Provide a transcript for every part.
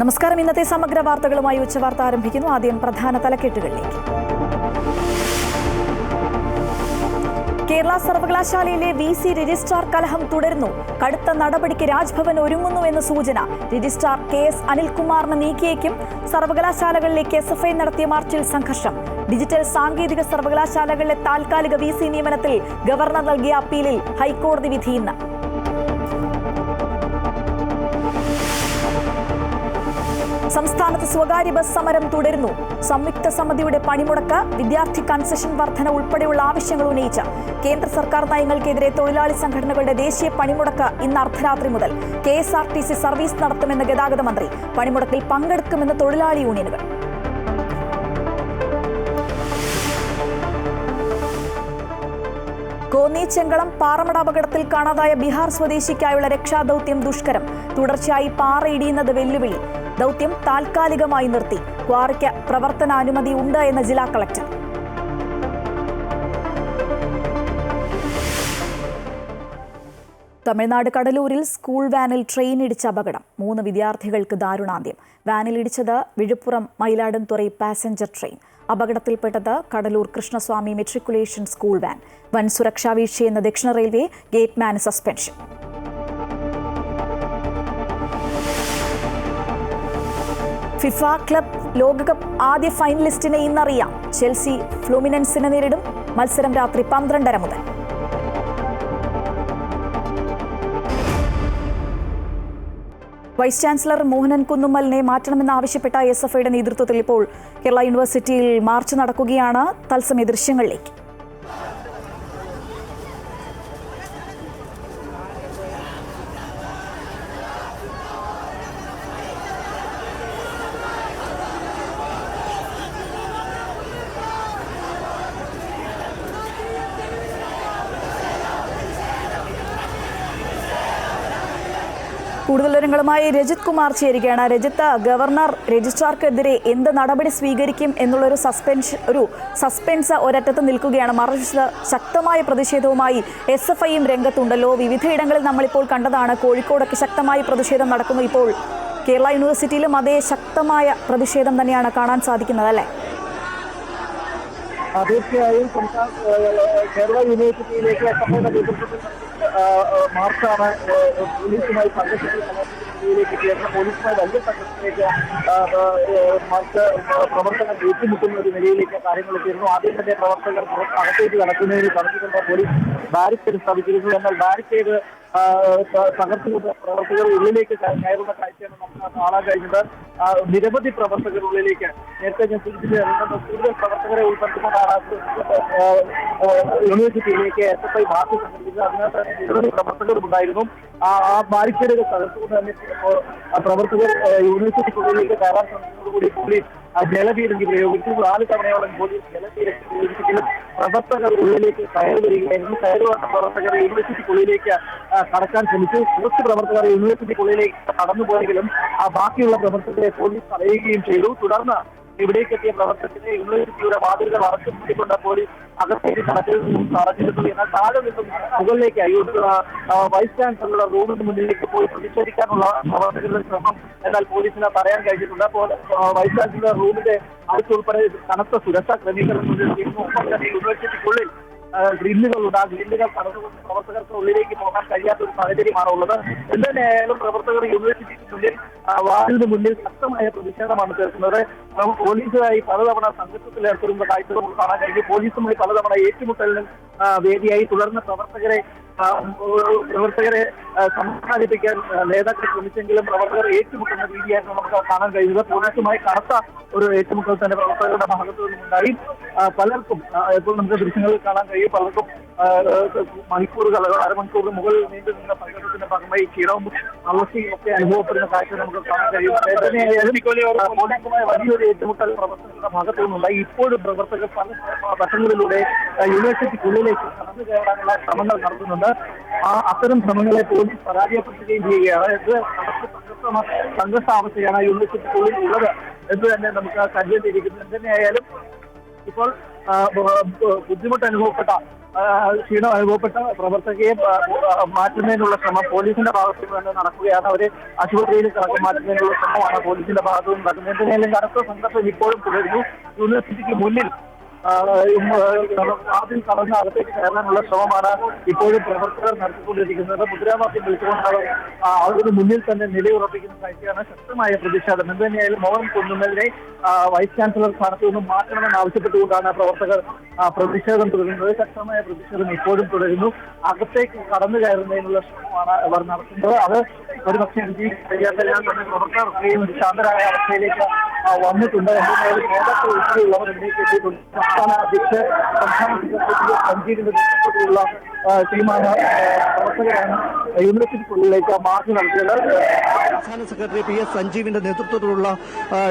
നമസ്കാരം. ഇന്നത്തെ സമഗ്ര വാർത്തകളുമായി ഉച്ചവാർത്ത ആരംഭിക്കുന്നു. ആദ്യം പ്രധാന തലക്കെട്ടുകളിലേക്ക്. കേരള സർവകലാശാലയിലെ VC രജിസ്ട്രാർ കലഹം തുടരുന്നു. കടുത്ത നടപടിക്ക് രാജ്ഭവൻ ഒരുങ്ങുന്നുവെന്ന് സൂചന. Registrar KS അനിൽകുമാറിന് നീക്കിയേക്കും. സർവകലാശാലകളിലേക്ക് SFI നടത്തിയ മാർച്ചിൽ സംഘർഷം. ഡിജിറ്റൽ സാങ്കേതിക സർവകലാശാലകളിലെ താൽക്കാലിക VC നിയമനത്തിൽ ഗവർണർ നൽകിയ അപ്പീലിൽ ഹൈക്കോടതി വിധി ഇന്ന്. സംസ്ഥാനത്ത് സ്വകാര്യ ബസ് സമരം തുടരുന്നു. സംയുക്ത സമിതിയുടെ പണിമുടക്ക്, വിദ്യാർത്ഥി കൺസെഷൻ വർധന ഉൾപ്പെടെയുള്ള ആവശ്യങ്ങൾ ഉന്നയിച്ച് കേന്ദ്ര സർക്കാർ നയങ്ങൾക്കെതിരെ തൊഴിലാളി സംഘടനകളുടെ ദേശീയ പണിമുടക്ക് ഇന്ന് അർദ്ധരാത്രി മുതൽ. KSRTC സർവീസ് നടത്തുമെന്ന് ഗതാഗത മന്ത്രി. പണിമുടക്കിൽ പങ്കെടുക്കുമെന്ന് തൊഴിലാളി യൂണിയനുകൾ. കോന്നി ചെങ്കളം പാറമട അപകടത്തിൽ കാണാതായ ബീഹാർ സ്വദേശിക്കായുള്ള രക്ഷാദൌത്യം ദുഷ്കരം. തുടർച്ചയായി പാറയിടിയുന്നത് വെല്ലുവിളി. ദൌത്യം താൽക്കാലികമായി നിർത്തി. ക്വാറിക്ക് പ്രവർത്തനാനുമതി ഉണ്ട് എന്ന് ജില്ലാ കളക്ടർ. തമിഴ്നാട് കടലൂരിൽ സ്കൂൾ വാനിൽ ട്രെയിൻ ഇടിച്ച അപകടം. 3 വിദ്യാർത്ഥികൾക്ക് ദാരുണാന്ത്യം. വാനിൽ ഇടിച്ചത് വിഴുപ്പുറം മയിലാടുംതുറൈ പാസഞ്ചർ ട്രെയിൻ. അപകടത്തിൽപ്പെട്ടത് Cuddalore Krishnaswamy matriculation school van. വൻ സുരക്ഷാ വീഴ്ചയെന്ന ദക്ഷിണ റെയിൽവേ, ഗേറ്റ്മാന് സസ്പെൻഷൻ. ഫിഫ ക്ലബ് ലോകകപ്പ് ആദ്യ ഫൈനലിസ്റ്റിനെ ഇന്നറിയാം. ചെൽസി ഫ്ലൂമിനൻസിനെ നേരിടും. മത്സരം രാത്രി 12:30 മുതൽ. വൈസ് ചാൻസലർ മോഹനൻ കുന്നുമ്മലിനെ മാറ്റണമെന്നാവശ്യപ്പെട്ട SFIയുടെ നേതൃത്വത്തിൽ ഇപ്പോൾ കേരള യൂണിവേഴ്സിറ്റിയിൽ മാർച്ച് നടക്കുകയാണ്. തത്സമയ ദൃശ്യങ്ങളിലേക്ക്. കൂടുതൽ വിവരങ്ങളുമായി രജിത് കുമാർ ചേരുകയാണ്. രജിത്ത്, ഗവർണർ രജിസ്ട്രാർക്കെതിരെ എന്ത് നടപടി സ്വീകരിക്കും എന്നുള്ളൊരു സസ്പെൻസ് ഒരറ്റത്ത് നിൽക്കുകയാണ്. മറിച്ച് ശക്തമായ പ്രതിഷേധവുമായി SFIയും രംഗത്തുണ്ടല്ലോ. വിവിധയിടങ്ങളിൽ നമ്മളിപ്പോൾ കണ്ടതാണ്. കോഴിക്കോടൊക്കെ ശക്തമായ പ്രതിഷേധം നടക്കുന്നു. ഇപ്പോൾ കേരള യൂണിവേഴ്സിറ്റിയിലും അതേ ശക്തമായ പ്രതിഷേധം തന്നെയാണ് കാണാൻ സാധിക്കുന്നത്, അല്ലേ? തീർച്ചയായും കേരള യൂണിവേഴ്സിറ്റിയിലേക്ക് SFIയുടെ നേതൃത്വത്തിൽ മാർച്ചാണ് പോലീസുമായി സംഘർഷത്തിലേക്ക് ചേർന്ന പോലീസുമായി വലിയ സംഘർഷത്തിലേക്ക് മാർച്ച് പ്രവർത്തകർ ഏറ്റുമുട്ടുന്ന ഒരു നിലയിലേക്ക് കാര്യങ്ങൾ എത്തിയിരുന്നു. ആദ്യം തന്നെ പ്രവർത്തകർ അകത്തേക്ക് കടക്കുന്നതിന് തടഞ്ഞുകൊണ്ട് പോലീസ് ബാരിക്കേഡ് സ്ഥാപിച്ചിരുന്നു. എന്നാൽ ബാരിക്കേഡ് തകർത്തുകൊണ്ട് പ്രവർത്തകർ ഉള്ളിലേക്ക് കയറുന്ന കാഴ്ചയാണ് നമുക്ക് കാണാൻ കഴിഞ്ഞത്. നിരവധി പ്രവർത്തകർ ഉള്ളിലേക്ക് നേരത്തെ ഞാൻ സൂചിപ്പിച്ച് കൂടുതൽ പ്രവർത്തകരെ ഉൾപ്പെടുത്തുന്നതാണ് യൂണിവേഴ്സിറ്റിയിലേക്ക് SFI മാർച്ച് സംഘടിപ്പിച്ചത്. അതിനകത്ത് നിരവധി പ്രവർത്തകരും ഉണ്ടായിരുന്നു. ആ ബാരിക്കേഡുകൾ തകർത്തുകൊണ്ട് തന്നെ പ്രവർത്തകർ യൂണിവേഴ്സിറ്റിക്കുള്ളിലേക്ക് കയറാൻ ശ്രമിക്കുന്നതോടുകൂടി പോലീസ് ജലപീരങ്കി പ്രയോഗിച്ചു. 4 തവണയോളം പോലീസ് ജലപീരങ്കി പ്രയോഗിച്ചെങ്കിലും പ്രവർത്തകർ ഉള്ളിലേക്ക് കയറി വരികയായിരുന്നു. കയറി വന്ന പ്രവർത്തകർ യൂണിവേഴ്സിറ്റിക്കുള്ളിലേക്ക് കടക്കാൻ ശ്രമിച്ചു. കുറച്ച് പ്രവർത്തകർ യൂണിവേഴ്സിറ്റിക്കുള്ളിലേക്ക് കടന്നുപോയെങ്കിലും ബാക്കിയുള്ള പ്രവർത്തകരെ പോലീസ് തടയുകയും ചെയ്തു. തുടർന്ന് ഇവിടേക്ക് എത്തിയ പ്രവർത്തകരെ യൂണിവേഴ്സിറ്റിയുടെ വാതിലുകൾ അടച്ചുപൂട്ടിക്കൊണ്ട് പോലീസ് അകത്തേക്ക് തടഞ്ഞിരുന്നു. എന്നാൽ താഴെ നിന്നും മുകളിലേക്കായി വൈസ് ചാൻസലറുടെ റൂമിന് മുന്നിലേക്ക് പോയി പ്രതിഷേധിക്കാനുള്ള പ്രവർത്തകരുടെ ശ്രമം എന്നാൽ പോലീസിനെ തടയാൻ കഴിഞ്ഞിട്ടുണ്ട്. അപ്പോൾ വൈസ് ചാൻസലർ റൂമിന്റെ അടുത്തുൾപ്പെടെ കനത്ത സുരക്ഷാ ക്രമീകരണം കൊണ്ടിരിക്കുന്നു. ഒപ്പം തന്നെ യൂണിവേഴ്സിറ്റിക്കുള്ളിൽ ഗ്രില്ലുകളുണ്ട്. ആ ഗ്രില്ലുകൾ കടന്നുകൊണ്ട് പ്രവർത്തകർക്ക് ഉള്ളിലേക്ക് പോകാൻ കഴിയാത്ത ഒരു സാഹചര്യമാണ് ഉള്ളത്. എന്തുതന്നെയായാലും പ്രവർത്തകർ യൂണിവേഴ്സിറ്റിക്ക് മുന്നിൽ വാതിലിന് മുന്നിൽ ശക്തമായ പ്രതിഷേധമാണ് തീർക്കുന്നത്. പോലീസുമായി പലതവണ സംഘർഷത്തിൽ ഏർപ്പെടുന്ന കാഴ്ചകൾ നമുക്ക് കാണാൻ കഴിഞ്ഞു. പോലീസുമായി പലതവണ ഏറ്റുമുട്ടലിനും വേദിയായി. തുടർന്ന് പ്രവർത്തകരെ സമാധാനിപ്പിക്കാൻ നേതാക്കൾ ശ്രമിച്ചെങ്കിലും പ്രവർത്തകർ ഏറ്റുമുട്ടുന്ന രീതിയായിരുന്നു നമുക്ക് കാണാൻ കഴിയുന്നത്. പോലീസുമായി കനത്ത ഒരു ഏറ്റുമുട്ടൽ തന്നെ പ്രവർത്തകരുടെ ഭാഗത്തു നിന്നുണ്ടായി. പലർക്കും ഇപ്പോൾ നമുക്ക് ദൃശ്യങ്ങളിൽ കാണാൻ കഴിയും. പലർക്കും മണിക്കൂറുകൾ അരമണിക്കൂറിന് മുകളിൽ നീണ്ടു നിന്ന സംഘർഷത്തിന്റെ ഭാഗമായി ക്ഷീണവും അവസ്ഥയും ഒക്കെ അനുഭവപ്പെടുന്ന കാഴ്ച നമുക്ക് കാണാൻ കഴിയും. പോലീസുമായി വലിയൊരു ഏറ്റുമുട്ടൽ പ്രവർത്തകരുടെ ഭാഗത്തു നിന്നുണ്ടായി. ഇപ്പോഴും പ്രവർത്തകർ പല വശങ്ങളിലൂടെ യൂണിവേഴ്സിറ്റിക്കുള്ളിലേക്ക് കടന്നു കയറാനുള്ള ശ്രമങ്ങൾ നടത്തുന്നുണ്ട്. അത്തരം ശ്രമങ്ങളെ പോലീസ് പരാജയപ്പെടുത്തുകയും ചെയ്യുകയാണ്. ഇത് സംഘർഷാവസ്ഥയാണ് യൂണിവേഴ്സിറ്റിക്കുള്ളിൽ ഉള്ളത് എന്ന് തന്നെ നമുക്ക് കരുതേണ്ടിയിരിക്കുന്നു. എന്തുതന്നെയായാലും ഇപ്പോൾ ബുദ്ധിമുട്ട് അനുഭവപ്പെട്ട ക്ഷീണം അനുഭവപ്പെട്ട പ്രവർത്തകയെ മാറ്റുന്നതിനുള്ള ശ്രമം പോലീസിന്റെ ഭാഗത്തു നിന്ന് നടക്കുകയാണ്. അവരെ ആശുപത്രിയിൽ മാറ്റുന്നതിനുള്ള ശ്രമമാണ് പോലീസിന്റെ ഭാഗത്തു നിന്ന് നടക്കുന്നത്. എന്തായാലും കനത്ത സംഘർഷം ഇപ്പോഴും തുടരുന്നു. യൂണിവേഴ്സിറ്റിക്ക് മുന്നിൽ ആദ്യം കടന്ന് അകത്തേക്ക് കയറാനുള്ള ശ്രമമാണ് ഇപ്പോഴും പ്രവർത്തകർ നടത്തിക്കൊണ്ടിരിക്കുന്നത്. മുദ്രാവാക്യം വിളിച്ചുകൊണ്ട് അവരുടെ മുന്നിൽ തന്നെ നിലയുറപ്പിക്കുന്ന കാഴ്ചയാണ്. ശക്തമായ പ്രതിഷേധം. എന്ത് തന്നെയായാലും മോഹൻ കുന്നുമ്മലിനെ വൈസ് ചാൻസലർ സ്ഥാനത്ത് നിന്നും മാറ്റണമെന്ന് ആവശ്യപ്പെട്ടുകൊണ്ടാണ് പ്രവർത്തകർ പ്രതിഷേധം തുടരുന്നത്. ശക്തമായ പ്രതിഷേധം ഇപ്പോഴും തുടരുന്നു. അകത്തേക്ക് കടന്നു കയറുന്നതിനുള്ള ശ്രമമാണ് അവർ നടത്തുന്നത്. അത് ഒരുപക്ഷെ കഴിയാത്തതിനാൽ തന്നെ പ്രവർത്തകർ ഒരു ശാന്തരായ അവസ്ഥയിലേക്ക് വന്നിട്ടുണ്ട്. എന്തായാലും നേതാക്കൾ ഉൾപ്പെടെയുള്ളവർ ഇതിലേക്ക് എത്തിയിട്ടുണ്ട്. സംസ്ഥാന അധ്യക്ഷൻ സഞ്ജീവിന്റെ നേതൃത്വത്തിലുള്ള ടീമാണ് പ്രവർത്തകരാണ് യൂണിവേഴ്സിറ്റിക്കുള്ളിലേക്ക് മാർച്ച് നടത്തിയത്. സംസ്ഥാന സെക്രട്ടറി PS സഞ്ജീവിന്റെ നേതൃത്വത്തിലുള്ള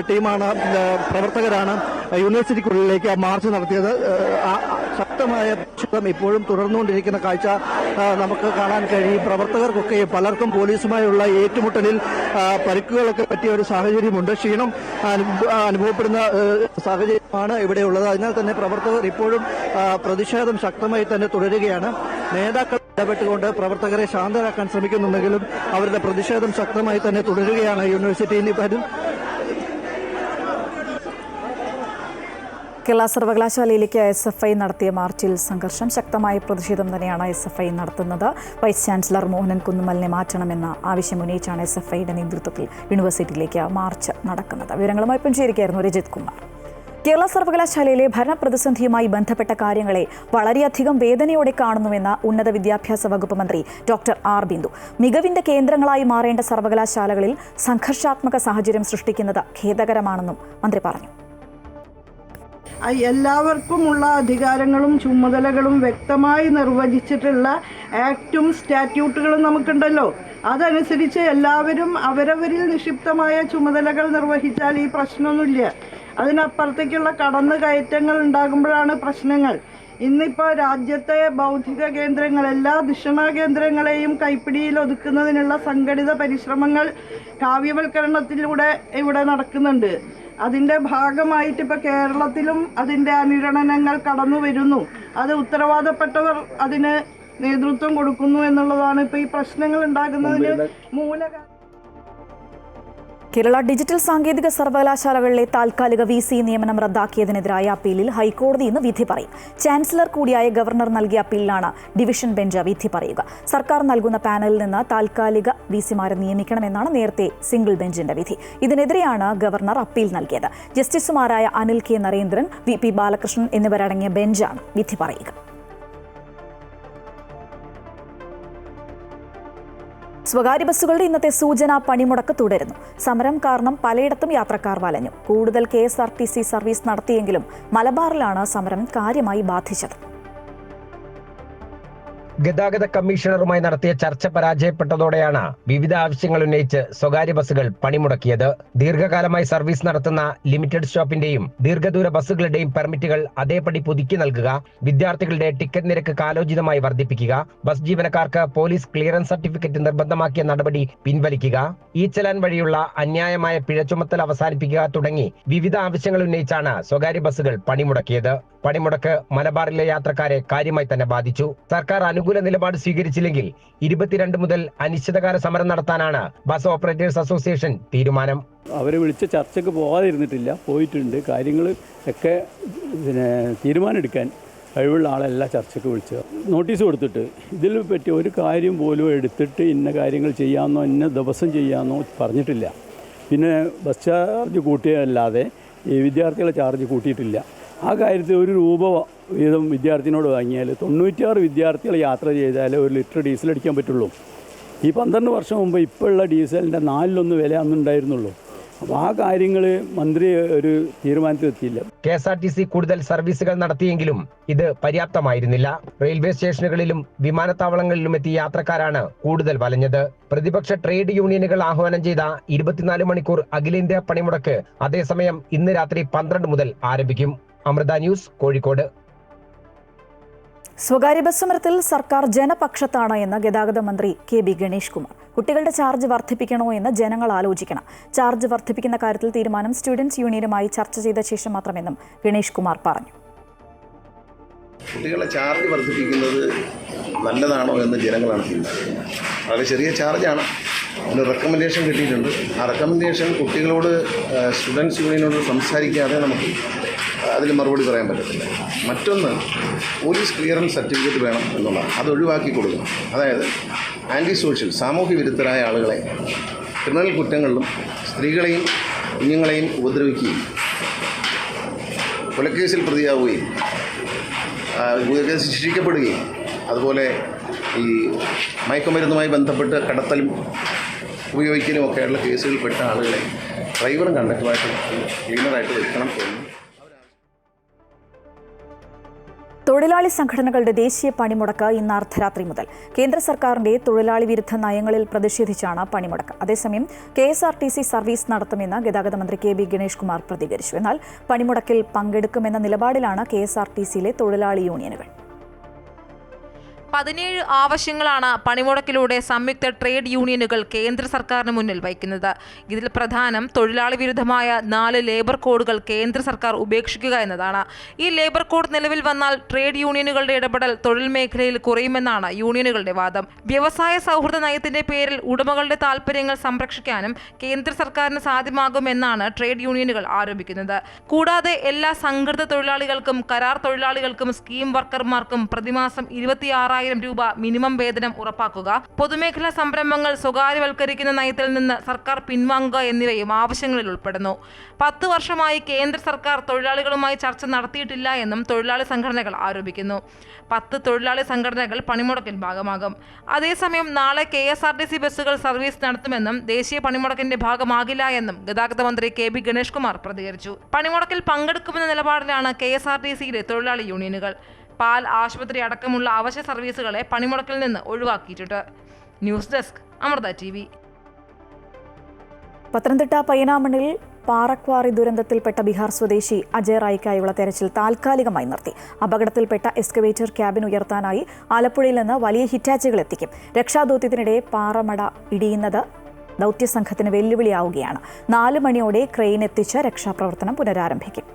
ടീമാണ് പ്രവർത്തകരാണ് യൂണിവേഴ്സിറ്റിക്കുള്ളിലേക്ക് മാർച്ച് നടത്തിയത്. ശക്തമായ പ്രതിഷേധം ഇപ്പോഴും തുടർന്നുകൊണ്ടിരിക്കുന്ന കാഴ്ച നമുക്ക് കാണാൻ കഴിയും. പ്രവർത്തകർക്കൊക്കെ പലർക്കും പോലീസുമായുള്ള ഏറ്റുമുട്ടലിൽ പരിക്കുകളൊക്കെ പറ്റിയ ഒരു സാഹചര്യമുണ്ട്. ക്ഷീണം അനുഭവപ്പെടുന്ന സാഹചര്യമാണ് ഇവിടെയുള്ളത്. അതിനാൽ തന്നെ പ്രവർത്തകർ ഇപ്പോഴും പ്രതിഷേധം ശക്തമായി തന്നെ തുടരുകയാണ്. നേതാക്കൾ ഇടപെട്ടുകൊണ്ട് പ്രവർത്തകരെ ശാന്തരാക്കാൻ ശ്രമിക്കുന്നുണ്ടെങ്കിലും അവരുടെ പ്രതിഷേധം ശക്തമായി തന്നെ തുടരുകയാണ് യൂണിവേഴ്സിറ്റിയിൽ. കേരള സർവകലാശാലയിലേക്ക് SFI നടത്തിയ മാർച്ചിൽ സംഘർഷം. ശക്തമായ പ്രതിഷേധം തന്നെയാണ് SFI നടത്തുന്നത്. വൈസ് ചാൻസലർ മോഹനൻ കുന്നുമ്മലിനെ മാറ്റണമെന്ന ആവശ്യമുന്നയിച്ചാണ് SFIയുടെ നേതൃത്വത്തിൽ യൂണിവേഴ്സിറ്റിയിലേക്ക് മാർച്ച് നടക്കുന്നത്. വിവരങ്ങളുമായി പങ്കുചേരുകയായിരുന്നു രജിത് കുമാർ. കേരള സർവകലാശാലയിലെ ഭരണപ്രതിസന്ധിയുമായി ബന്ധപ്പെട്ട കാര്യങ്ങളെ വളരെയധികം വേദനയോടെ കാണുന്നുവെന്ന് ഉന്നത വിദ്യാഭ്യാസ വകുപ്പ് മന്ത്രി ഡോക്ടർ R. ബിന്ദു. മികവിന്റെ കേന്ദ്രങ്ങളായി മാറേണ്ട സർവകലാശാലകളിൽ സംഘർഷാത്മക സാഹചര്യം സൃഷ്ടിക്കുന്നത് ഖേദകരമാണെന്നും മന്ത്രി പറഞ്ഞു. എല്ലാവർക്കുമുള്ള അധികാരങ്ങളും ചുമതലകളും വ്യക്തമായി നിർവചിച്ചിട്ടുള്ള ആക്റ്റും സ്റ്റാറ്റ്യൂട്ടുകളും നമുക്കുണ്ടല്ലോ. അതനുസരിച്ച് എല്ലാവരും അവരവരിൽ നിക്ഷിപ്തമായ ചുമതലകൾ നിർവഹിച്ചാൽ ഈ പ്രശ്നമൊന്നുമില്ല. അതിനപ്പുറത്തേക്കുള്ള കടന്നുകയറ്റങ്ങൾ ഉണ്ടാകുമ്പോഴാണ് പ്രശ്നങ്ങൾ. ഇന്നിപ്പോൾ രാജ്യത്തെ ബൗദ്ധിക കേന്ദ്രങ്ങൾ, എല്ലാ ധിഷണ കേന്ദ്രങ്ങളെയും കൈപ്പിടിയിൽ ഒതുക്കുന്നതിനുള്ള സംഘടിത പരിശ്രമങ്ങൾ കാവ്യവൽക്കരണത്തിലൂടെ ഇവിടെ നടക്കുന്നുണ്ട്. അതിൻ്റെ ഭാഗമായിട്ട് ഇപ്പോൾ കേരളത്തിലും അതിൻ്റെ അനുരണനങ്ങൾ കടന്നു വരുന്നു. അത് ഉത്തരവാദപ്പെട്ടവർ അതിന് നേതൃത്വം കൊടുക്കുന്നു എന്നുള്ളതാണ് ഇപ്പോൾ ഈ പ്രശ്നങ്ങൾ ഉണ്ടാകുന്നതിന് മൂലകാരണം. കേരള ഡിജിറ്റൽ സാങ്കേതിക സർവകലാശാലകളിലെ താൽക്കാലിക VC നിയമനം റദ്ദാക്കിയതിനെതിരായ അപ്പീലിൽ ഹൈക്കോടതി ഇന്ന് വിധി പറയും. ചാൻസലർ കൂടിയായ ഗവർണർ നൽകിയ അപ്പീലിലാണ് ഡിവിഷൻ ബെഞ്ച് വിധി പറയുക. സർക്കാർ നൽകുന്ന പാനലിൽ നിന്ന് താൽക്കാലിക VCമാരെ നിയമിക്കണമെന്നാണ് നേരത്തെ സിംഗിൾ ബെഞ്ചിന്റെ വിധി. ഇതിനെതിരെയാണ് ഗവർണർ അപ്പീൽ നൽകിയത്. ജസ്റ്റിസുമാരായ അനിൽ K. നരേന്ദ്രൻ, VP ബാലകൃഷ്ണൻ എന്നിവരടങ്ങിയ ബെഞ്ചാണ് വിധി പറയുക. സ്വകാര്യ ബസ്സുകളുടെ ഇന്നത്തെ സൂചനാ പണിമുടക്ക് തുടരുന്നു. സമരം കാരണം പലയിടത്തും യാത്രക്കാർ വലഞ്ഞു. കൂടുതൽ KSRTC സർവീസ് നടത്തിയെങ്കിലും മലബാറിലാണ് സമരം കാര്യമായി ബാധിച്ചത്. ഗതാഗത കമ്മീഷണറുമായി നടത്തിയ ചർച്ച പരാജയപ്പെട്ടതോടെയാണ് വിവിധ ആവശ്യങ്ങൾ ഉന്നയിച്ച് സ്വകാര്യ ബസ്സുകൾ പണിമുടക്കിയത്. ദീർഘകാലമായി സർവീസ് നടത്തുന്ന ലിമിറ്റഡ് സ്റ്റോപ്പിന്റെയും ദീർഘദൂര ബസ്സുകളുടെയും പെർമിറ്റുകൾ അതേപടി പുതുക്കി നൽകുക, വിദ്യാർത്ഥികളുടെ ടിക്കറ്റ് നിരക്ക് കാലോചിതമായി വർദ്ധിപ്പിക്കുക, ബസ് ജീവനക്കാർക്ക് പോലീസ് ക്ലിയറൻസ് സർട്ടിഫിക്കറ്റ് നിർബന്ധമാക്കിയ നടപടി പിൻവലിക്കുക, ചലാൻ വഴിയുള്ള അന്യായമായ പിഴ ചുമത്തൽ അവസാനിപ്പിക്കുക തുടങ്ങി വിവിധ ആവശ്യങ്ങൾ ഉന്നയിച്ചാണ് സ്വകാര്യ ബസ്സുകൾ പണിമുടക്കിയത്. പണിമുടക്ക് മലബാറിലെ യാത്രക്കാരെ കാര്യമായി തന്നെ ബാധിച്ചു. സർക്കാർ അനുകൂല നിലപാട് സ്വീകരിച്ചില്ലെങ്കിൽ 22 മുതൽ അനിശ്ചിതകാല സമരം നടത്താനാണ് ബസ് ഓപ്പറേറ്റേഴ്സ് അസോസിയേഷൻ തീരുമാനം. അവരെ വിളിച്ച ചർച്ചയ്ക്ക് പോകാതിരുന്നിട്ടില്ല, പോയിട്ടുണ്ട്. കാര്യങ്ങൾ ഒക്കെ തീരുമാനമെടുക്കാൻ കഴിവുള്ള ആളല്ല ചർച്ചയ്ക്ക് വിളിച്ചത്. നോട്ടീസ് കൊടുത്തിട്ട് ഇതിൽ പറ്റിയ ഒരു കാര്യം പോലും എടുത്തിട്ട് ഇന്ന കാര്യങ്ങൾ ചെയ്യാമെന്നോ ഇന്ന ദിവസം ചെയ്യാമെന്നോ പറഞ്ഞിട്ടില്ല. പിന്നെ ബസ് ചാർജ് കൂട്ടിയതല്ലാതെ ഈ വിദ്യാർത്ഥികളെ ചാർജ് കൂട്ടിയിട്ടില്ല. ആ കാര്യത്തിൽ 1 രൂപ വീതം വിദ്യാർത്ഥിനോട് വാങ്ങിയാൽ 96 വിദ്യാർത്ഥികൾ യാത്ര ചെയ്താലേ 1 ലിറ്റർ ഡീസൽ അടിക്കാൻ പറ്റുള്ളൂ. ഈ 12 വർഷം മുമ്പ് ഇപ്പോഴുള്ള ഡീസലിൻ്റെ 4-1 വില അന്നുണ്ടായിരുന്നുള്ളൂ. അപ്പോൾ ആ കാര്യങ്ങൾ മന്ത്രി ഒരു തീരുമാനത്തിലെത്തിയില്ല. KSRTC കൂടുതൽ സർവീസുകൾ നടത്തിയെങ്കിലും ഇത് പര്യാപ്തമായിരുന്നില്ല. റെയിൽവേ സ്റ്റേഷനുകളിലും വിമാനത്താവളങ്ങളിലും എത്തിയ യാത്രക്കാരാണ് കൂടുതൽ വലഞ്ഞത്. പ്രതിപക്ഷ ട്രേഡ് യൂണിയനുകൾ ആഹ്വാനം ചെയ്ത 24 മണിക്കൂർ അഖിലേന്ത്യാ പണിമുടക്ക് അതേസമയം ഇന്ന് രാത്രി 12 മുതൽ ആരംഭിക്കും. അമൃത ന്യൂസ്, കോഴിക്കോട്. സ്വകാര്യ ബസ് സമരത്തിൽ സർക്കാർ ജനപക്ഷത്താണ് എന്ന് ഗതാഗത മന്ത്രി KB ഗണേഷ് കുമാർ. കുട്ടികളുടെ ചാർജ് വർദ്ധിപ്പിക്കണോ എന്ന് ജനങ്ങൾ ആലോചിക്കണം. ചാർജ് വർദ്ധിപ്പിക്കുന്ന കാര്യത്തിൽ തീരുമാനം സ്റ്റുഡൻസ് യൂണിയനുമായി ചർച്ച ചെയ്ത ശേഷം മാത്രമെന്നും ഗണേഷ് കുമാർ പറഞ്ഞു. കുട്ടികളെ ചാർജ് വർദ്ധിപ്പിക്കുന്നത് നല്ലതാണോ എന്ന് ജനങ്ങളാണ് തീരുമാനിക്കുന്നത്. വളരെ ചെറിയ ചാർജാണ്. ഒരു റെക്കമെൻഡേഷൻ കിട്ടിയിട്ടുണ്ട്. ആ റെക്കമെൻഡേഷൻ കുട്ടികളോട് സ്റ്റുഡൻസ് യൂണിയനോട് സംസാരിക്കാതെ നമുക്ക് അതിൽ മറുപടി പറയാൻ പറ്റത്തില്ല. മറ്റൊന്ന്, പോലീസ് ക്ലിയറൻസ് സർട്ടിഫിക്കറ്റ് വേണം എന്നുള്ളതാണ്. അത് ഒഴിവാക്കി കൊടുക്കണം. അതായത് ആൻറ്റി സോഷ്യൽ, സാമൂഹ്യ വിരുദ്ധരായ ആളുകളെ ക്രിമിനൽ കുറ്റങ്ങളിലും സ്ത്രീകളെയും കുഞ്ഞുങ്ങളെയും ഉപദ്രവിക്കുകയും കൊലക്കേസിൽ പ്രതിയാവുകയും കേസിൽ ശിക്ഷിക്കപ്പെടുകയും അതുപോലെ ഈ മയക്കുമരുന്നുമായി ബന്ധപ്പെട്ട് കടത്തലും ഉപയോഗിക്കലും ഒക്കെയുള്ള കേസുകളിൽപ്പെട്ട ആളുകളെ ഡ്രൈവറും കണ്ടക്ടറുമായിട്ട് ക്ലീനറായിട്ട് വെക്കണം എന്ന്. തൊഴിലാളി സംഘടനകളുടെ ദേശീയ പണിമുടക്ക് ഇന്ന് അർദ്ധരാത്രി മുതൽ. കേന്ദ്ര സർക്കാരിന്റെ തൊഴിലാളി വിരുദ്ധ നയങ്ങളിൽ പ്രതിഷേധിച്ചാണ് പണിമുടക്ക്. അതേസമയം KSRTC സർവീസ് നടത്തുമെന്ന് ഗതാഗത മന്ത്രി KB ഗണേഷ് കുമാർ പ്രതികരിച്ചു. എന്നാൽ പണിമുടക്കിൽ പങ്കെടുക്കുമെന്ന നിലപാടിലാണ് KSRTCയിലെ തൊഴിലാളി യൂണിയനുകൾ. 17 ആവശ്യങ്ങളാണ് പണിമുടക്കിലൂടെ സംയുക്ത ട്രേഡ് യൂണിയനുകൾ കേന്ദ്ര സർക്കാരിന് മുന്നിൽ വയ്ക്കുന്നത്. ഇതിൽ പ്രധാനം തൊഴിലാളി വിരുദ്ധമായ 4 ലേബർ കോഡുകൾ കേന്ദ്ര സർക്കാർ ഉപേക്ഷിക്കുക എന്നതാണ്. ഈ ലേബർ കോഡ് നിലവിൽ വന്നാൽ ട്രേഡ് യൂണിയനുകളുടെ ഇടപെടൽ തൊഴിൽ മേഖലയിൽ കുറയുമെന്നാണ് യൂണിയനുകളുടെ വാദം. വ്യവസായ സൗഹൃദ നയത്തിന്റെ പേരിൽ ഉടമകളുടെ താൽപ്പര്യങ്ങൾ സംരക്ഷിക്കാനും കേന്ദ്ര സർക്കാരിന് സാധ്യമാകുമെന്നാണ് ട്രേഡ് യൂണിയനുകൾ ആരോപിക്കുന്നത്. കൂടാതെ എല്ലാ സംഘടിത തൊഴിലാളികൾക്കും കരാർ തൊഴിലാളികൾക്കും സ്കീം വർക്കർമാർക്കും പ്രതിമാസം 26,000 രൂപ മിനിമം വേതനം ഉറപ്പാക്കുക, പൊതുമേഖലാ സംരംഭങ്ങൾ സ്വകാര്യവൽക്കരിക്കുന്ന നയത്തിൽ നിന്ന് സർക്കാർ പിൻവാങ്ങുക എന്നിവയും ആവശ്യങ്ങളിൽ ഉൾപ്പെടുന്നു. 10 വർഷമായി കേന്ദ്ര സർക്കാർ തൊഴിലാളികളുമായി ചർച്ച നടത്തിയിട്ടില്ല എന്നും തൊഴിലാളി സംഘടനകൾ ആരോപിക്കുന്നു. 10 തൊഴിലാളി സംഘടനകൾ പണിമുടക്കിൽ ഭാഗമാകും. അതേസമയം നാളെ KSRTC ബസ്സുകൾ സർവീസ് നടത്തുമെന്നും ദേശീയ പണിമുടക്കിന്റെ ഭാഗമാകില്ല എന്നും ഗതാഗത മന്ത്രി KB ഗണേഷ് കുമാർ പ്രതികരിച്ചു. പണിമുടക്കിൽ പങ്കെടുക്കുമെന്ന നിലപാടിലാണ് KSRTCയിലെ തൊഴിലാളി യൂണിയനുകൾ. പാൽ, ആശുപത്രി അടക്കമുള്ള അവശ്യ സർവീസുകളെ പണിമുടക്കിൽ നിന്ന് ഒഴിവാക്കിയിട്ടുണ്ട്. News desk Amrita TV. Pathanamthitta പയ്യനാമണ്ണിൽ പാറക്വാറി ദുരന്തത്തിൽപ്പെട്ട ബീഹാർ സ്വദേശി അജയ് റായിക്കായുള്ള തെരച്ചിൽ താൽക്കാലികമായി നിർത്തി. അപകടത്തിൽപ്പെട്ട എക്സ്കവേറ്റർ ക്യാബിൻ ഉയർത്താനായി ആലപ്പുഴയിൽ നിന്ന് വലിയ ഹിറ്റാച്ചുകൾ എത്തിക്കും. രക്ഷാദൗത്യത്തിനിടെ പാറമട ഇടിയുന്നത് ദൗത്യസംഘത്തിന് വെല്ലുവിളിയാവുകയാണ്. 4 മണിയോടെ ക്രെയിൻ എത്തിച്ച് രക്ഷാപ്രവർത്തനം പുനരാരംഭിക്കും.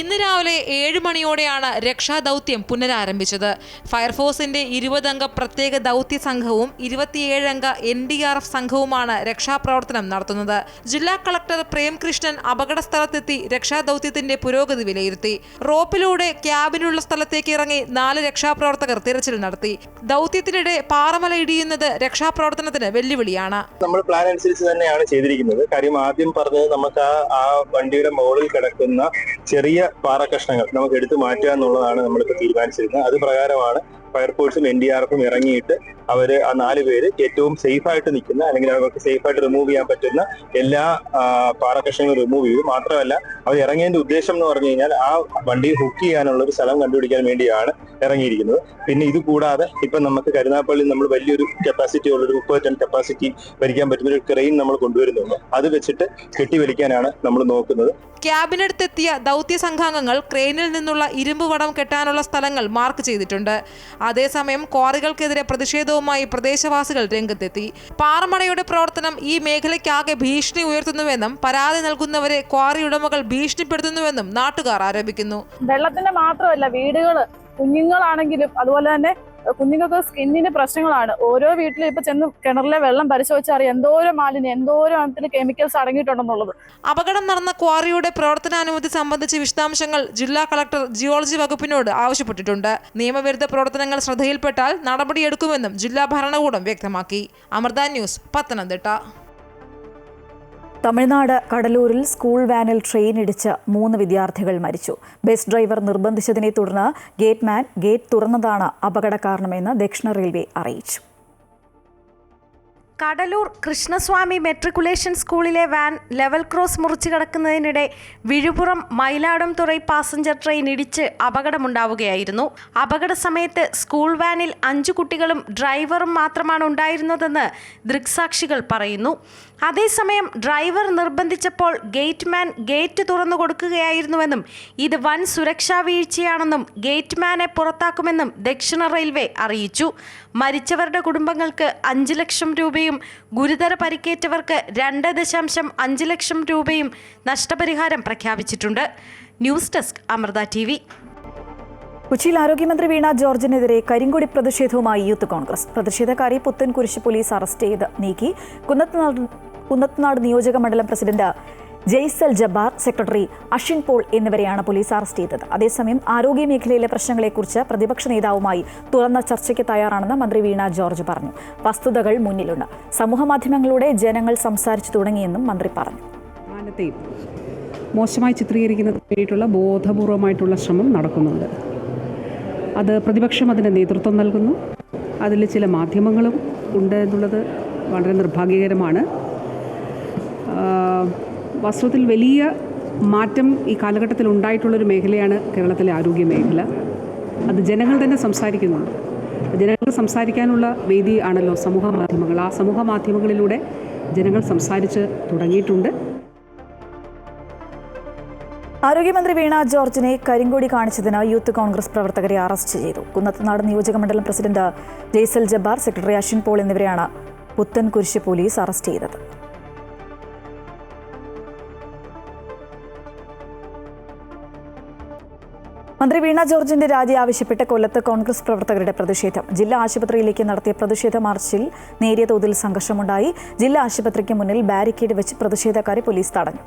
ഇന്ന് രാവിലെ 7 മണിയോടെയാണ് രക്ഷാദൗത്യം പുനരാരംഭിച്ചത്. ഫയർഫോഴ്സിന്റെ 20 അംഗ പ്രത്യേക ദൗത്യ സംഘവും 27 അംഗ NDRF സംഘവുമാണ് രക്ഷാപ്രവർത്തനം നടത്തുന്നത്. ജില്ലാ കളക്ടർ പ്രേംകൃഷ്ണൻ അപകട സ്ഥലത്തെത്തി രക്ഷാദൗത്യത്തിന്റെ പുരോഗതി വിലയിരുത്തി. റോപ്പിലൂടെ ക്യാബിനുള്ള സ്ഥലത്തേക്ക് ഇറങ്ങി 4 രക്ഷാപ്രവർത്തകർ തിരച്ചിൽ നടത്തി. ദൗത്യത്തിനിടെ പാറമല ഇടിയുന്നത് രക്ഷാപ്രവർത്തനത്തിന് വെല്ലുവിളിയാണ്. നമ്മൾ പ്ലാൻ അനുസരിച്ച് തന്നെയാണ് ചെയ്തിരിക്കുന്നത്. കാര്യം ആദ്യം പറഞ്ഞത് നമുക്ക് ആ വണ്ടിയുടെ മുകളിൽ കിടക്കുന്ന ചെറിയ പാറക്കഷ്ണങ്ങൾ നമുക്ക് എടുത്തു മാറ്റുക എന്നുള്ളതാണ് നമ്മളിപ്പോൾ തീരുമാനിച്ചിരുന്നത്. അത് പ്രകാരമാണ് ഫയർഫോഴ്സും NDRFും ഇറങ്ങിയിട്ട് അവർ ആ 4 പേര് ഏറ്റവും സേഫായിട്ട് നിൽക്കുന്ന അല്ലെങ്കിൽ അവർക്ക് സേഫായിട്ട് റിമൂവ് ചെയ്യാൻ പറ്റുന്ന എല്ലാ പാറക്കഷ്ണങ്ങളും റിമൂവ് ചെയ്തു. മാത്രമല്ല അവർ ഇറങ്ങിയതിന്റെ ഉദ്ദേശം എന്ന് പറഞ്ഞു കഴിഞ്ഞാൽ ആ വണ്ടി ഹുക്ക് ചെയ്യാനുള്ള ഒരു സ്ഥലം കണ്ടുപിടിക്കാൻ വേണ്ടിയാണ് ഇറങ്ങിയിരിക്കുന്നത്. പിന്നെ ഇത് കൂടാതെ ഇപ്പം നമുക്ക് കരുനാഗപ്പള്ളിയിൽ നമ്മൾ വലിയൊരു കപ്പാസിറ്റി ഉള്ള ഒരു 30 ടൺ കപ്പാസിറ്റി വലിക്കാൻ പറ്റുന്ന ഒരു ക്രെയിൻ നമ്മൾ കൊണ്ടുവരുന്നുണ്ട്. അത് വെച്ചിട്ട് കെട്ടിവലിക്കാനാണ് നമ്മൾ നോക്കുന്നത്. ക്യാബിനടുത്തെത്തിയ ദൗത്യ സംഘാംഗങ്ങൾ ക്രെയിനിൽ നിന്നുള്ള ഇരുമ്പ് വടം കെട്ടാനുള്ള സ്ഥലങ്ങൾ മാർക്ക് ചെയ്തിട്ടുണ്ട്. അതേസമയം ക്വാറികൾക്കെതിരെ പ്രതിഷേധവുമായി പ്രദേശവാസികൾ രംഗത്തെത്തി. പാറമടയുടെ പ്രവർത്തനം ഈ മേഖലയ്ക്കാകെ ഭീഷണി ഉയർത്തുന്നുവെന്നും പരാതി നൽകുന്നവരെ ക്വാറി ഉടമകൾ ഭീഷണിപ്പെടുത്തുന്നുവെന്നും നാട്ടുകാർ ആരോപിക്കുന്നു. വെള്ളത്തിന്റെ മാത്രമല്ല, വീടുകള്, കുഞ്ഞുങ്ങളാണെങ്കിലും അതുപോലെ തന്നെ കുഞ്ഞുങ്ങൾക്ക് സ്കിന്നിന് പ്രശ്നങ്ങളാണ്. ഓരോ വീട്ടിലും ഇപ്പൊ ചെന്ന് കിണറിലെ വെള്ളം പരിശോധിച്ചറിയാം എന്തോരം മാലിന്യം, എന്തോരം കെമിക്കൽസ് അടങ്ങിയിട്ടുണ്ടെന്നുള്ളത്. അപകടം നടന്ന ക്വാറിയുടെ പ്രവർത്തനാനുമതി സംബന്ധിച്ച് വിശദാംശങ്ങൾ ജില്ലാ കളക്ടർ ജിയോളജി വകുപ്പിനോട് ആവശ്യപ്പെട്ടിട്ടുണ്ട്. നിയമവിരുദ്ധ പ്രവർത്തനങ്ങൾ ശ്രദ്ധയിൽപ്പെട്ടാൽ നടപടിയെടുക്കുമെന്നും ജില്ലാ ഭരണകൂടം വ്യക്തമാക്കി. അമൃത ന്യൂസ്, പത്തനംതിട്ട. തമിഴ്നാട് കടലൂരിൽ സ്കൂൾ വാനിൽ ട്രെയിൻ ഇടിച്ച് 3 വിദ്യാർത്ഥികൾ മരിച്ചു. ബസ് ഡ്രൈവർ നിർബന്ധിച്ചതിനെ തുടർന്ന് ഗേറ്റ് തുറന്നതാണ് അപകട കാരണമെന്ന് ദക്ഷിണ റെയിൽവേ അറിയിച്ചു. കടലൂർ കൃഷ്ണസ്വാമി മെട്രിക്കുലേഷൻ സ്കൂളിലെ വാൻ ലെവൽ ക്രോസ് മുറിച്ചു കടക്കുന്നതിനിടെ വിഴുപുറം മയിലാടുംതുറൈ പാസഞ്ചർ ട്രെയിൻ ഇടിച്ച് അപകടമുണ്ടാവുകയായിരുന്നു. അപകട സമയത്ത് സ്കൂൾ വാനിൽ 5 കുട്ടികളും ഡ്രൈവറും മാത്രമാണ് ഉണ്ടായിരുന്നതെന്ന് ദൃക്സാക്ഷികൾ പറയുന്നു. അതേസമയം ഡ്രൈവർ നിർബന്ധിച്ചപ്പോൾ ഗേറ്റ്മാൻ ഗേറ്റ് തുറന്നു കൊടുക്കുകയായിരുന്നുവെന്നും ഇത് വൻ സുരക്ഷാ വീഴ്ചയാണെന്നും ഗേറ്റ്മാനെ പുറത്താക്കുമെന്നും ദക്ഷിണ റെയിൽവേ അറിയിച്ചു. മരിച്ചവരുടെ കുടുംബങ്ങൾക്ക് 5 ലക്ഷം രൂപയും ഗുരുതര പരിക്കേറ്റവർക്ക് 2.5 ലക്ഷം രൂപയും നഷ്ടപരിഹാരം പ്രഖ്യാപിച്ചിട്ടുണ്ട്. News desk Amrita TV. കൊച്ചിയിൽ ആരോഗ്യമന്ത്രി വീണ ജോർജിനെതിരെ കരിങ്കൊടി പ്രതിഷേധവുമായി യൂത്ത് കോൺഗ്രസ്. പ്രതിഷേധക്കാരെ പുത്തൻകുരിശ് പോലീസ് അറസ്റ്റ് ചെയ്ത് നീക്കി. കുന്നത്തുനാട് നിയോജക മണ്ഡലം പ്രസിഡന്റ് ജയ്സൽ ജബ്ബാർ, സെക്രട്ടറി അഷിൻ പോൾ എന്നിവരെയാണ് പോലീസ് അറസ്റ്റ് ചെയ്തത്. അതേസമയം ആരോഗ്യ മേഖലയിലെ പ്രശ്നങ്ങളെക്കുറിച്ച് പ്രതിപക്ഷ നേതാവുമായി തുറന്ന ചർച്ചയ്ക്ക് തയ്യാറാണെന്ന് മന്ത്രി വീണ ജോർജ് പറഞ്ഞു. വസ്തുതകൾ മുന്നിലുണ്ട്. സമൂഹമാധ്യമങ്ങളിലൂടെ ജനങ്ങൾ സംസാരിച്ചു തുടങ്ങിയെന്നും മന്ത്രി പറഞ്ഞു. മോശമായി ചിത്രീകരിക്കുന്നതിന് വേണ്ടിയിട്ടുള്ള ബോധപൂർവമായിട്ടുള്ള ശ്രമം നടക്കുന്നുണ്ട്. അത് പ്രതിപക്ഷം അതിന് നേതൃത്വം നൽകുന്നു. അതിൽ ചില മാധ്യമങ്ങളും ഉണ്ട് എന്നുള്ളത് വളരെ നിർഭാഗ്യകരമാണ്. വാസ്തവത്തിൽ വലിയ മാറ്റം ഈ കാലഘട്ടത്തിൽ ഉണ്ടായിട്ടുള്ളൊരു മേഖലയാണ് കേരളത്തിലെ ആരോഗ്യ മേഖല. അത് ജനങ്ങൾ തന്നെ സംസാരിക്കുന്നുണ്ട്. ജനങ്ങൾ സംസാരിക്കാനുള്ള വേദി ആണല്ലോ സമൂഹ മാധ്യമങ്ങൾ. ആ സമൂഹ മാധ്യമങ്ങളിലൂടെ ജനങ്ങൾ സംസാരിച്ച് തുടങ്ങിയിട്ടുണ്ട്. ആരോഗ്യമന്ത്രി വീണ ജോർജിനെ കരിങ്കൊടി കാണിച്ചതിന് യൂത്ത് കോൺഗ്രസ് പ്രവർത്തകരെ അറസ്റ്റ് ചെയ്തു. കുന്നത്തുനാട് നിയോജക മണ്ഡലം പ്രസിഡന്റ് ജയ്സൽ ജബ്ബാർ, സെക്രട്ടറി അഷിൻ പോൾ എന്നിവരെയാണ് പുത്തൻകുരിശ് പോലീസ് അറസ്റ്റ് ചെയ്തത്. മന്ത്രി വീണ ജോർജിന്റെ രാജി ആവശ്യപ്പെട്ട് കൊല്ലത്ത് കോൺഗ്രസ് പ്രവർത്തകരുടെ പ്രതിഷേധം. ജില്ലാ ആശുപത്രിയിലേക്ക് നടത്തിയ പ്രതിഷേധ മാർച്ചിൽ നേരിയ തോതിൽ സംഘർഷമുണ്ടായി. ജില്ലാ ആശുപത്രിക്ക് മുന്നിൽ ബാരിക്കേഡ് വെച്ച് പ്രതിഷേധക്കാരെ പോലീസ് തടഞ്ഞു.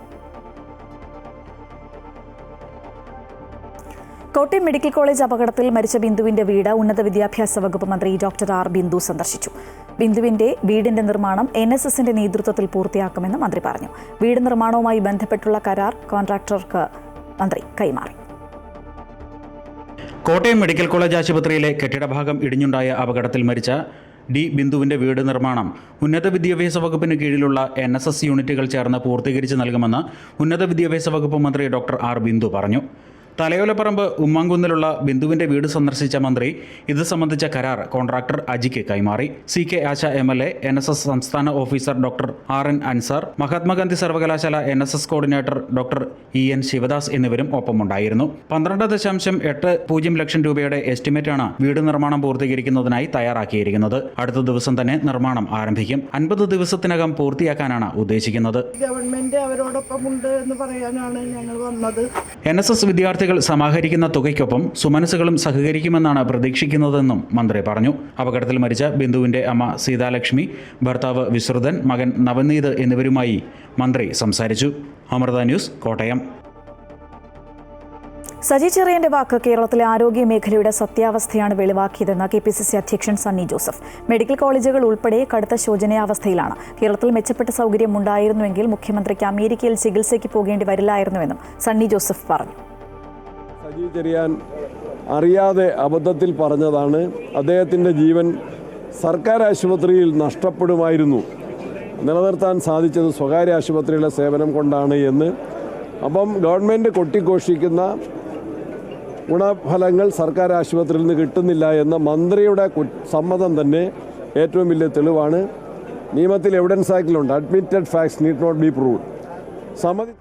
കോട്ടയം മെഡിക്കൽ കോളേജ് അപകടത്തിൽ മരിച്ച ബിന്ദുവിന്റെ വീട് ഉന്നത വിദ്യാഭ്യാസ വകുപ്പ് മന്ത്രി ഡോക്ടർ ആർ ബിന്ദു സന്ദർശിച്ചു. ബിന്ദുവിന്റെ വീടിന്റെ നിർമ്മാണം NSSന്റെ നേതൃത്വത്തിൽ പൂർത്തിയാക്കുമെന്ന് മന്ത്രി പറഞ്ഞു. വീട് നിർമ്മാണവുമായി ബന്ധപ്പെട്ടുള്ള കരാർ കോൺട്രാക്ടർക്ക് മന്ത്രി കൈമാറി. കോട്ടയം മെഡിക്കൽ കോളേജ് ആശുപത്രിയിലെ കെട്ടിടഭാഗം ഇടിഞ്ഞുണ്ടായ അപകടത്തിൽ മരിച്ച ബിന്ദുവിന്റെ വീട് നിർമ്മാണം ഉന്നത വിദ്യാഭ്യാസ വകുപ്പിന് കീഴിലുള്ള NSS യൂണിറ്റുകൾ ചേർന്ന് പൂർത്തീകരിച്ച് നൽകുമെന്ന് ഉന്നത വിദ്യാഭ്യാസ വകുപ്പ് മന്ത്രി ഡോക്ടർ ആർ ബിന്ദു പറഞ്ഞു. തലയോലപ്പറമ്പ് ഉമ്മാങ്കുന്നിലുള്ള ബിന്ദുവിന്റെ വീട് സന്ദർശിച്ച മന്ത്രി ഇത് സംബന്ധിച്ച കരാർ കോൺട്രാക്ടർ അജിക്ക് കൈമാറി. CK ആശ MLA, NSS സംസ്ഥാന officer doctor RN Ansar, Mahatma Gandhi സർവകലാശാല NSS coordinator doctor EN Sivadas എന്നിവരും ഒപ്പമുണ്ടായിരുന്നു. 12.80 ലക്ഷം രൂപയുടെ എസ്റ്റിമേറ്റാണ് വീട് നിർമ്മാണം പൂർത്തീകരിക്കുന്നതിനായി തയ്യാറാക്കിയിരിക്കുന്നത്. അടുത്ത ദിവസം തന്നെ നിർമ്മാണം ആരംഭിക്കും. 50 ദിവസത്തിനകം പൂർത്തിയാക്കാനാണ് ഉദ്ദേശിക്കുന്നത്. ഗവൺമെന്റ് അവരോടൊപ്പമുണ്ട് എന്ന് പറയാനാണ് ഞങ്ങൾ വന്നത്. NSS വിദ്യാർത്ഥികൾ സമാഹരിക്കുന്ന തുകയ്ക്കൊപ്പം സുമനസുകളും സഹകരിക്കുമെന്നാണ് പ്രതീക്ഷിക്കുന്നതെന്നും മന്ത്രി പറഞ്ഞു. അപകടത്തിൽ മരിച്ച ബിന്ദുവിന്റെ അമ്മ സീതാലക്ഷ്മി, ഭർത്താവ് വിശ്രുതൻ, മകൻ നവനീത് എന്നിവരുമായി മന്ത്രി സംസാരിച്ചു. അമൃത ന്യൂസ്, കോട്ടയം. സജി ചെറിയന്റെ വാക്ക് കേരളത്തിലെ ആരോഗ്യ മേഖലയുടെ സത്യാവസ്ഥയാണ് വെളിവാക്കിയതെന്ന് KPCC അധ്യക്ഷൻ സണ്ണി ജോസഫ്. മെഡിക്കൽ കോളേജുകൾ ഉൾപ്പെടെ കടുത്ത ശോചനീയാവസ്ഥയിലാണ്. കേരളത്തിൽ മെച്ചപ്പെട്ട സൗകര്യം ഉണ്ടായിരുന്നുവെങ്കിൽ മുഖ്യമന്ത്രിക്ക് അമേരിക്കയിൽ ചികിത്സയ്ക്ക് പോകേണ്ടി വരില്ലായിരുന്നുവെന്നും സണ്ണി ജോസഫ് പറഞ്ഞു. സജി ചെറിയാൻ അറിയാതെ അബദ്ധത്തിൽ പറഞ്ഞതാണ്. അദ്ദേഹത്തിൻ്റെ ജീവൻ സർക്കാർ ആശുപത്രിയിൽ നഷ്ടപ്പെടുമായിരുന്നു. നിലനിർത്താൻ സാധിച്ചത് സ്വകാര്യ ആശുപത്രിയിലെ സേവനം കൊണ്ടാണ് എന്ന്. അപ്പം ഗവൺമെൻറ് കൊട്ടിഘോഷിക്കുന്ന ഗുണഫലങ്ങൾ സർക്കാർ ആശുപത്രിയിൽ നിന്ന് കിട്ടുന്നില്ല എന്ന മന്ത്രിയുടെ സമ്മതം തന്നെ ഏറ്റവും വലിയ തെളിവാണ്. നിയമത്തിൽ എവിഡൻസ് ആക്ടിലുണ്ട്, admitted facts need not be proved.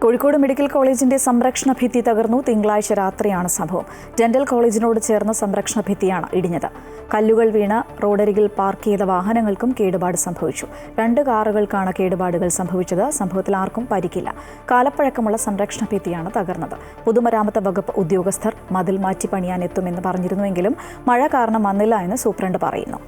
Kozhikode medical കോളേജിന്റെ സംരക്ഷണ ഭിത്തി തകർന്നു. തിങ്കളാഴ്ച രാത്രിയാണ് സംഭവം. ഡെന്റൽ കോളേജിനോട് ചേർന്ന് സംരക്ഷണ ഭിത്തിയാണ് ഇടിഞ്ഞത്. കല്ലുകൾ വീണ് റോഡരികിൽ പാർക്ക് ചെയ്ത വാഹനങ്ങൾക്കും കേടുപാട് സംഭവിച്ചു. 2 കാറുകൾക്കാണ് കേടുപാടുകൾ സംഭവിച്ചത്. സംഭവത്തിൽ ആർക്കും പരിക്കില്ല. കാലപ്പഴക്കമുള്ള സംരക്ഷണ ഭിത്തിയാണ് തകർന്നത്. പൊതുമരാമത്ത് വകുപ്പ് ഉദ്യോഗസ്ഥർ മതിൽ മാറ്റി പണിയാൻ എത്തുമെന്ന് പറഞ്ഞിരുന്നുവെങ്കിലും മഴ കാരണം വന്നില്ല എന്ന് സൂപ്രണ്ട് പറയുന്നു.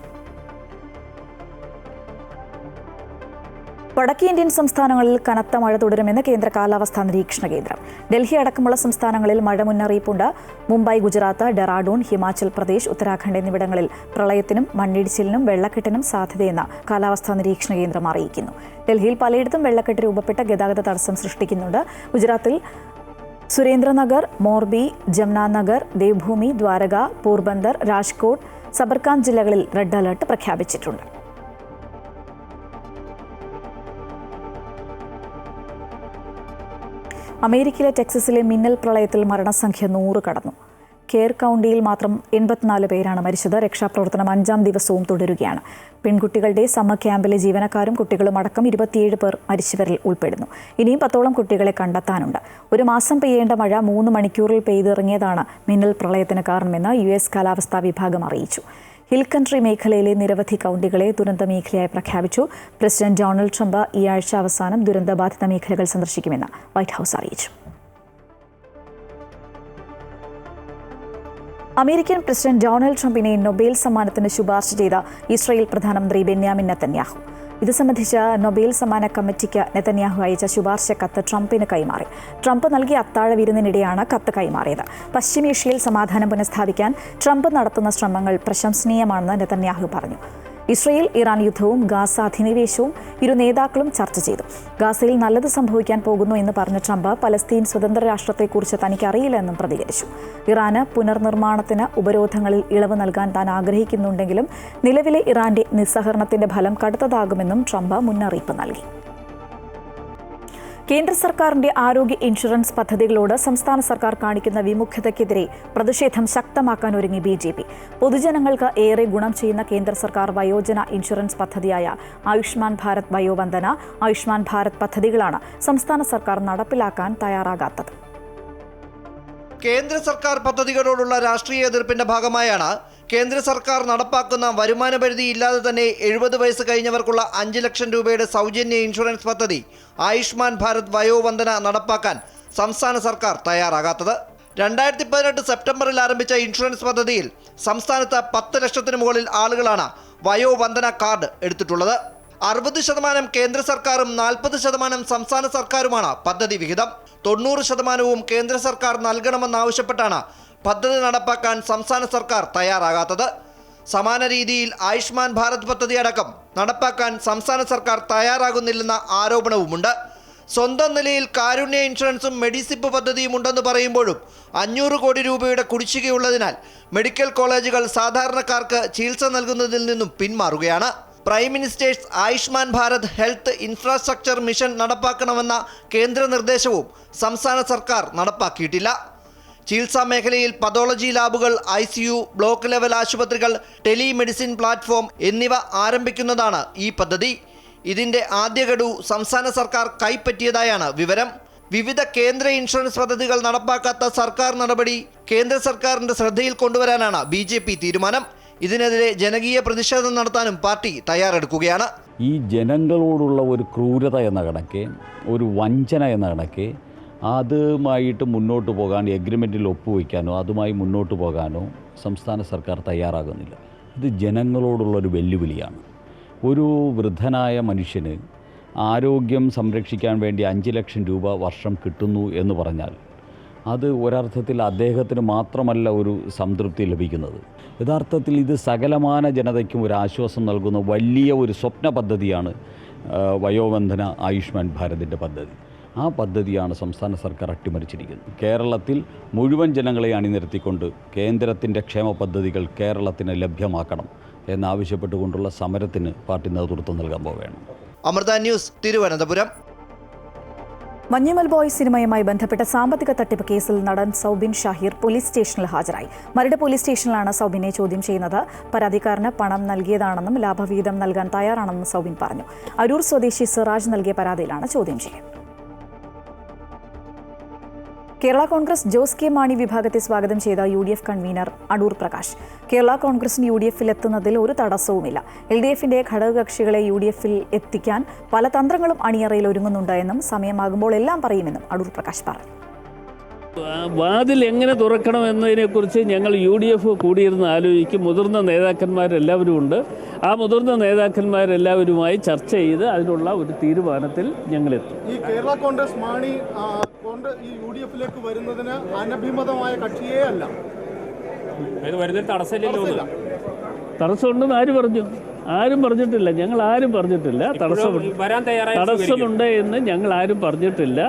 വടക്കേ ഇന്ത്യൻ സംസ്ഥാനങ്ങളിൽ കനത്ത മഴ തുടരുമെന്ന് കേന്ദ്ര കാലാവസ്ഥാ നിരീക്ഷണ കേന്ദ്രം. ഡൽഹി അടക്കമുള്ള സംസ്ഥാനങ്ങളിൽ മഴ മുന്നറിയിപ്പുണ്ട്. മുംബൈ, ഗുജറാത്ത്, ഡെറാഡൂൺ, ഹിമാചൽ പ്രദേശ്, ഉത്തരാഖണ്ഡ് എന്നിവിടങ്ങളിൽ പ്രളയത്തിനും മണ്ണിടിച്ചിലിനും വെള്ളക്കെട്ടിനും സാധ്യതയെന്ന് കാലാവസ്ഥാ നിരീക്ഷണ കേന്ദ്രം അറിയിക്കുന്നു. ഡൽഹിയിൽ പലയിടത്തും വെള്ളക്കെട്ട് രൂപപ്പെട്ട ഗതാഗത തടസ്സം സൃഷ്ടിക്കുന്നുണ്ട്. ഗുജറാത്തിൽ സുരേന്ദ്രനഗർ, മോർബി, ജംനാനഗർ, ദേവ്ഭൂമി, ദ്വാരക, പോർബന്ദർ, രാജ്കോട്ട്, സബർകാന്ത് ജില്ലകളിൽ റെഡ് അലർട്ട് പ്രഖ്യാപിച്ചിട്ടുണ്ട്. അമേരിക്കയിലെ ടെക്സസിലെ മിന്നൽ പ്രളയത്തിൽ മരണസംഖ്യ 100 കടന്നു. കെയർ കൗണ്ടിയിൽ മാത്രം 84 പേരാണ് മരിച്ചത്. രക്ഷാപ്രവർത്തനം 5-ാം ദിവസവും തുടരുകയാണ്. പെൺകുട്ടികളുടെ സമ്മർ ക്യാമ്പിലെ ജീവനക്കാരും കുട്ടികളും അടക്കം 27 പേർ മരിച്ചവരിൽ ഉൾപ്പെടുന്നു. ഇനിയും 10ഓളം കുട്ടികളെ കണ്ടെത്താനുണ്ട്. ഒരു മാസം പെയ്യേണ്ട മഴ 3 മണിക്കൂറിൽ പെയ്തിറങ്ങിയതാണ് മിന്നൽ പ്രളയത്തിന് കാരണമെന്ന് US കാലാവസ്ഥാ വിഭാഗം അറിയിച്ചു. ഹിൽ കൺട്രി മേഖലയിലെ നിരവധി കൗണ്ടികളെ ദുരന്ത മേഖലയായി പ്രഖ്യാപിച്ചു. പ്രസിഡന്റ് ഡൊണാൾഡ് ട്രംപ് ഈ ആഴ്ച അവസാനം ദുരന്തബാധിത മേഖലകൾ സന്ദർശിക്കുമെന്ന് വൈറ്റ് ഹൗസ് അറിയിച്ചു. അമേരിക്കൻ പ്രസിഡന്റ് ഡൊണാൾഡ് ട്രംപിനെ നൊബേൽ സമ്മാനത്തിന് ശുപാർശ ചെയ്ത ഇസ്രായേൽ പ്രധാനമന്ത്രി ബെന്യാമിൻ നെതന്യാഹു. ഇത് സംബന്ധിച്ച് നൊബേൽ സമ്മാന കമ്മിറ്റിക്ക് നെതന്യാഹു അയച്ച ശുപാർശ കത്ത് ട്രംപിന് കൈമാറി. ട്രംപ് നൽകിയ അത്താഴ വിരുന്നിനിടെയാണ് കത്ത് കൈമാറിയത്. പശ്ചിമേഷ്യയിൽ സമാധാനം പുനഃസ്ഥാപിക്കാൻ ട്രംപ് നടത്തുന്ന ശ്രമങ്ങൾ പ്രശംസനീയമാണെന്ന് നെതന്യാഹു പറഞ്ഞു. ഇസ്രയേൽ ഇറാൻ യുദ്ധവും ഗാസ അധിനിവേശവും ഇരു നേതാക്കളും ചർച്ച ചെയ്തു. ഗാസയിൽ നല്ലത് സംഭവിക്കാൻ പോകുന്നു എന്ന് പറഞ്ഞ ട്രംപ് പലസ്തീൻ സ്വതന്ത്ര രാഷ്ട്രത്തെക്കുറിച്ച് തനിക്കറിയില്ലെന്നും പ്രതികരിച്ചു. ഇറാന് പുനർനിർമ്മാണത്തിന് ഉപരോധങ്ങളിൽ ഇളവ് നൽകാൻ താൻ ആഗ്രഹിക്കുന്നുണ്ടെങ്കിലും നിലവിലെ ഇറാന്റെ നിസ്സഹകരണത്തിന്റെ ഫലം കടുത്തതാകുമെന്നും ട്രംപ് മുന്നറിയിപ്പ് നൽകി. കേന്ദ്ര സർക്കാരിന്റെ ആരോഗ്യ ഇൻഷുറൻസ് പദ്ധതികളോട് സംസ്ഥാന സർക്കാർ കാണിക്കുന്ന വിമുഖതയ്ക്കെതിരെ പ്രതിഷേധം ശക്തമാക്കാൻ ഒരുങ്ങി BJP. പൊതുജനങ്ങൾക്ക് ഏറെ ഗുണം ചെയ്യുന്ന കേന്ദ്ര സർക്കാർ വയോജന ഇൻഷുറൻസ് പദ്ധതിയായ ആയുഷ്മാൻ ഭാരത് വയോവന്ദന, ആയുഷ്മാൻ ഭാരത് പദ്ധതികളാണ് സംസ്ഥാന സർക്കാർ നടപ്പിലാക്കാൻ തയ്യാറാകാത്തത്. കേന്ദ്ര സർക്കാർ പദ്ധതികളോടുള്ള രാഷ്ട്രീയ എതിർപ്പിന്റെ ഭാഗമായാണ് കേന്ദ്ര സർക്കാർ നടപ്പാക്കുന്ന വരുമാന പരിധി ഇല്ലാതെ തന്നെ 70 വയസ്സ് കഴിഞ്ഞവർക്കുള്ള 5 ലക്ഷം രൂപയുടെ സൗജന്യ ഇൻഷുറൻസ് പദ്ധതി ആയുഷ്മാൻ ഭാരത് വയോവന്ദന നടപ്പാക്കാൻ സംസ്ഥാന സർക്കാർ തയ്യാറാകാത്തത്. 2018 സെപ്റ്റംബറിൽ ആരംഭിച്ച ഇൻഷുറൻസ് പദ്ധതിയിൽ സംസ്ഥാനത്ത് 10 ലക്ഷത്തിന് മുകളിൽ ആളുകളാണ് വയോവന്ദന കാർഡ് എടുത്തിട്ടുള്ളത്. 60% കേന്ദ്ര സർക്കാരും 40% സംസ്ഥാന സർക്കാരുമാണ് പദ്ധതി വിഹിതം. 90% കേന്ദ്ര സർക്കാർ നൽകണമെന്നാവശ്യപ്പെട്ടാണ് പദ്ധതി നടപ്പാക്കാൻ സംസ്ഥാന സർക്കാർ തയ്യാറാകാത്തത്. സമാന രീതിയിൽ ആയുഷ്മാൻ ഭാരത് പദ്ധതി അടക്കം നടപ്പാക്കാൻ സംസ്ഥാന സർക്കാർ തയ്യാറാകുന്നില്ലെന്ന ആരോപണവുമുണ്ട്. സ്വന്തം നിലയിൽ കാരുണ്യ ഇൻഷുറൻസും മെഡിസിപ്പ് പദ്ധതിയും ഉണ്ടെന്ന് പറയുമ്പോഴും 500 കോടി രൂപയുടെ കുടിശ്ശികയുള്ളതിനാൽ മെഡിക്കൽ കോളേജുകൾ സാധാരണക്കാർക്ക് ചികിത്സ നൽകുന്നതിൽ നിന്നും പിന്മാറുകയാണ്. Prime minister's Ayushman Bharat health infrastructure mission നടപ്പാക്കണമെന്ന കേന്ദ്ര നിർദ്ദേശവും സംസ്ഥാന സർക്കാർ നടപ്പാക്കിയിട്ടില്ല. ചികിത്സാ മേഖലയിൽ പതോളജി ലാബുകൾ, ICU, ബ്ലോക്ക് ലെവൽ ആശുപത്രികൾ, ടെലിമെഡിസിൻ പ്ലാറ്റ്ഫോം എന്നിവ ആരംഭിക്കുന്നതാണ് ഈ പദ്ധതി. ഇതിൻ്റെ ആദ്യ ഗഡു സംസ്ഥാന സർക്കാർ കൈപ്പറ്റിയതായാണ് വിവരം. വിവിധ കേന്ദ്ര ഇൻഷുറൻസ് പദ്ധതികൾ നടപ്പാക്കാത്ത സർക്കാർ നടപടി കേന്ദ്ര സർക്കാരിൻ്റെ ശ്രദ്ധയിൽ കൊണ്ടുവരാനാണ് BJP തീരുമാനം. ഇതിനെതിരെ ജനകീയ പ്രതിഷേധം നടത്താനും പാർട്ടി തയ്യാറെടുക്കുകയാണ്. ഈ ജനങ്ങളോടുള്ള ഒരു ക്രൂരത എന്ന കണക്ക്, ഒരു വഞ്ചന എന്ന കണക്ക്, അതുമായിട്ട് മുന്നോട്ട് പോകാൻ എഗ്രിമെൻറ്റിൽ ഒപ്പുവയ്ക്കാനോ അതുമായി മുന്നോട്ട് പോകാനോ സംസ്ഥാന സർക്കാർ തയ്യാറാകുന്നില്ല. ഇത് ജനങ്ങളോടുള്ളൊരു വെല്ലുവിളിയാണ്. ഒരു വൃദ്ധനായ മനുഷ്യന് ആരോഗ്യം സംരക്ഷിക്കാൻ വേണ്ടി 5 ലക്ഷം രൂപ വർഷം കിട്ടുന്നു എന്ന് പറഞ്ഞാൽ അത് ഒരർത്ഥത്തിൽ അദ്ദേഹത്തിന് മാത്രമല്ല ഒരു സംതൃപ്തി ലഭിക്കുന്നത്. യഥാർത്ഥത്തിൽ ഇത് സകലമാന ജനതയ്ക്കും ഒരു ആശ്വാസം നൽകുന്ന വലിയ ഒരു സ്വപ്ന പദ്ധതിയാണ് വയോവന്ദന ആയുഷ്മാൻ ഭാരതിൻ്റെ പദ്ധതി. ആ പദ്ധതിയാണ് സംസ്ഥാന സർക്കാർ അട്ടിമറിച്ചിരിക്കുന്നത്. കേരളത്തിൽ മുഴുവൻ ജനങ്ങളെ അണിനിരത്തിക്കൊണ്ട് കേന്ദ്രത്തിൻ്റെ ക്ഷേമ പദ്ധതികൾ കേരളത്തിന് ലഭ്യമാക്കണം എന്നാവശ്യപ്പെട്ടുകൊണ്ടുള്ള സമരത്തിന് പാർട്ടി നേതൃത്വം നൽകാൻ പോവുകയാണ്. അമൃത ന്യൂസ്, തിരുവനന്തപുരം. മഞ്ഞുമൽ ബോയ്സ് സിനിമയുമായി ബന്ധപ്പെട്ട സാമ്പത്തിക തട്ടിപ്പ് കേസിൽ നടൻ സൗബിൻ ഷാഹിർ പോലീസ് സ്റ്റേഷനിൽ ഹാജരായി. മരട് പോലീസ് സ്റ്റേഷനിലാണ് സൗബിനെ ചോദ്യം ചെയ്യുന്നത്. പരാതിക്കാരന് പണം നൽകിയതാണെന്നും ലാഭവിഹിതം നൽകാൻ തയ്യാറാണെന്നും സൗബിൻ പറഞ്ഞു. അരൂർ സ്വദേശി സിറാജ് നൽകിയ പരാതിയിലാണ് ചോദ്യം ചെയ്യൽ. കേരള കോൺഗ്രസ് ജോസ് കെ മാണി വിഭാഗത്തെ സ്വാഗതം ചെയ്ത UDF കൺവീനർ അടൂർ പ്രകാശ്. കേരള കോൺഗ്രസിന് UDF-ൽ എത്തുന്നതിൽ ഒരു തടസ്സവുമില്ല. LDF-ന്റെ ഘടകകക്ഷികളെ UDF-ൽ എത്തിക്കാൻ പല തന്ത്രങ്ങളും അണിയറയിൽ ഒരുങ്ങുന്നുണ്ട് എന്നും സമയമാകുമ്പോൾ എല്ലാം പറയുമെന്നും അടൂർ പ്രകാശ് പറഞ്ഞു. വാതിൽ എങ്ങനെ തുറക്കണം എന്നതിനെക്കുറിച്ച് ഞങ്ങൾ UDF കൂടിയിരുന്ന് ആലോചിക്കും. മുതിർന്ന നേതാക്കന്മാരെല്ലാവരും ഉണ്ട്. ആ മുതിർന്ന നേതാക്കന്മാരെല്ലാവരുമായി ചർച്ച ചെയ്ത് അതിനുള്ള ഒരു തീരുമാനത്തിൽ ഞങ്ങളെത്തും. ഈ കേരള കോൺഗ്രസ് മാണി ഈ UDF-ലേക്ക് വരുന്നതിന് അനഭിമതമായ കക്ഷിയേ അല്ല. തടസ്സമുണ്ടെന്ന് ആര് പറഞ്ഞു? ആരും പറഞ്ഞിട്ടില്ല. ഞങ്ങൾ ആരും പറഞ്ഞിട്ടില്ല തടസ്സമുണ്ട് എന്ന് ഞങ്ങൾ ആരും പറഞ്ഞിട്ടില്ല.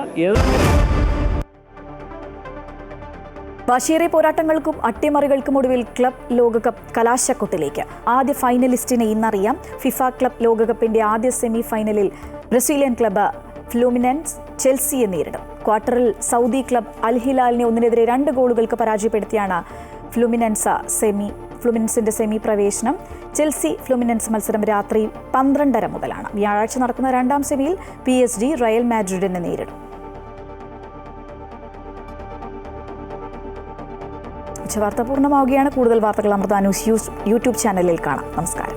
വാശിയേറിയ പോരാട്ടങ്ങൾക്കും അട്ടിമറികൾക്കും ഒടുവിൽ ക്ലബ് ലോകകപ്പ് കലാശക്കൊട്ടിലേക്ക്. ആദ്യ ഫൈനലിസ്റ്റിനെ ഇന്നറിയാം. ഫിഫ ക്ലബ് ലോകകപ്പിന്റെ ആദ്യ സെമി ഫൈനലിൽ ബ്രസീലിയൻ ക്ലബ്ബ് ഫ്ലൂമിനൻസ് ചെൽസിയെ നേരിടും. ക്വാർട്ടറിൽ സൗദി ക്ലബ് അൽ ഹിലാലിനെ 1-2 ഗോളുകൾക്ക് പരാജയപ്പെടുത്തിയാണ് ഫ്ലുമിനൻസിന്റെ സെമി പ്രവേശനം. ചെൽസി ഫ്ലുമിനൻസ് മത്സരം രാത്രി 12:30 മുതലാണ്. വ്യാഴാഴ്ച നടക്കുന്ന 2ാം സെമിയിൽ PSG റയൽ മാഡ്രിഡിനെ നേരിടും. വാർത്ത പൂർണ്ണമാവുകയാണ്. കൂടുതൽ വാർത്തകൾ അമൃത ന്യൂസ് യൂട്യൂബ് ചാനലിൽ കാണാം. നമസ്കാരം.